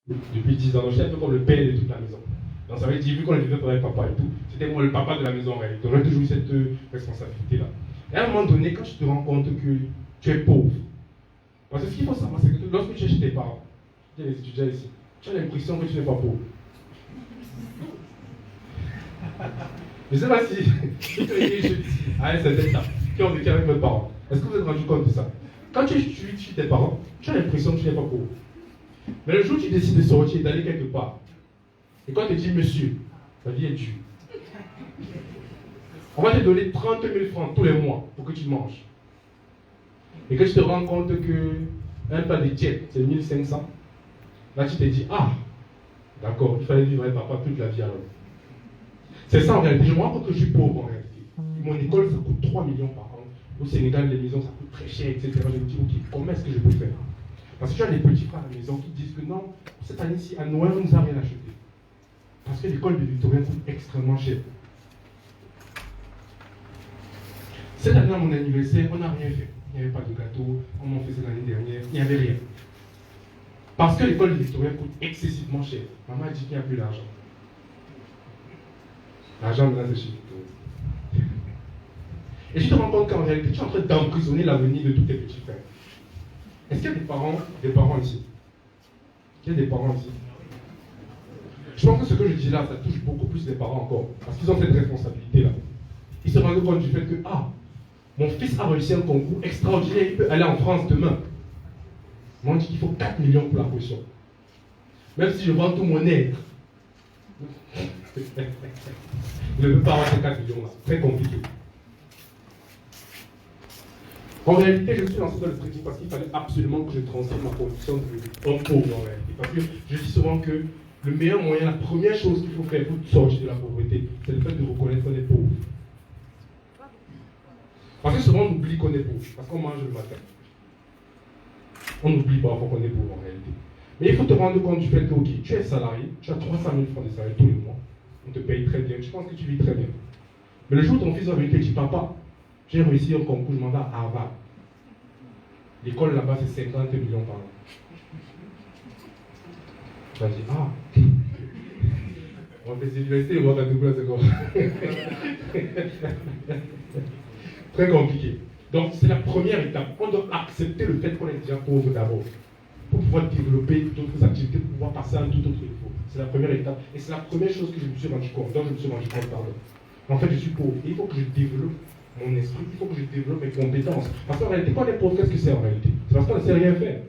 depuis 10 ans. Donc, j'étais un peu comme le père de toute la maison. Donc, ça veut dire, vu qu'on vivait avec papa et tout, c'était moi le papa de la maison en réalité. Donc, j'ai toujours eu cette responsabilité-là. Et à un moment donné, quand tu te rends compte que tu es pauvre, parce que ce qu'il faut savoir, c'est que lorsque tu es chez tes parents, il y a les étudiants ici, tu as l'impression que tu n'es pas pauvre. Je ne sais pas si tu es jeune ici, à un certain temps, qui ont vécu avec mes parents. Est-ce que vous vous êtes rendu compte de ça? Quand tu es chez tes parents, tu as l'impression que tu n'es pas pauvre. Mais le jour où tu décides de sortir et d'aller quelque part, et quand tu te dis, monsieur, la vie est dure, on va te donner 30 000 francs tous les mois pour que tu manges. Et que tu te rends compte qu'un plat de tiède, c'est 1500. Là, tu te dis, ah, d'accord, il fallait vivre avec papa toute la vie alors. C'est ça en réalité. Je me rends compte que je suis pauvre en réalité. Mon école, ça coûte 3 millions par an. Au Sénégal, les maisons, ça coûte très cher, etc. Je me dis, ok, comment est-ce que je peux faire? Parce que tu as des petits frères à la maison qui disent que non, cette année-ci, à Noël, on ne nous a rien acheté. Parce que l'école de Victorien coûte extrêmement cher. Cette année, à mon anniversaire, on n'a rien fait. Il n'y avait pas de gâteau, on m'en faisait l'année dernière, il n'y avait rien. Parce que l'école de Victorien coûte excessivement cher. Maman a dit qu'il n'y a plus d'argent. L'argent, maintenant, c'est chez Victorien. Et tu te rends compte qu'en réalité, tu es en train d'emprisonner l'avenir de tous tes petits frères. Est-ce qu'il y a des parents ici? Il y a des parents ici? Je pense que ce que je dis là, ça touche beaucoup plus les parents encore. Parce qu'ils ont cette responsabilité-là. Ils se rendent compte du fait que, ah, mon fils a réussi un concours extraordinaire, il peut aller en France demain. Moi, on dit qu'il faut 4 millions pour la caution. Même si je vends tout mon être. Je ne peux pas avoir ces 4 millions-là. Très compliqué. En réalité, je me suis lancé dans le trading parce qu'il fallait absolument que je transforme ma condition d'homme pauvre en réalité. Parce que je dis souvent que le meilleur moyen, la première chose qu'il faut faire pour sortir de la pauvreté, c'est le fait de reconnaître qu'on est pauvre. Parce que souvent on oublie qu'on est pauvre, parce qu'on mange le matin. On oublie parfois qu'on est pauvre en réalité. Mais il faut te rendre compte du fait que, ok, tu es salarié, tu as 300 000 francs de salaire tous les mois, on te paye très bien, tu penses que tu vis très bien. Mais le jour où ton fils va venir te dire, papa, j'ai réussi un concours, je m'en vais à Harvard. L'école là-bas, c'est 50 millions par an. Tu vas dire, ah, on va faire l'université, on va faire double seconde. Très compliqué. Donc, c'est la première étape. On doit accepter le fait qu'on est déjà pauvre d'abord. Pour pouvoir développer d'autres activités, pour pouvoir passer à un tout autre niveau. C'est la première étape. Et c'est la première chose que je me suis rendu compte. Donc, je me suis rendu compte, pardon. En fait, je suis pauvre. Et il faut que je développe mon esprit, il faut que je développe mes compétences. Parce qu'en réalité, quand on est pauvre, qu'est-ce que c'est en réalité? C'est parce qu'on ne sait rien faire.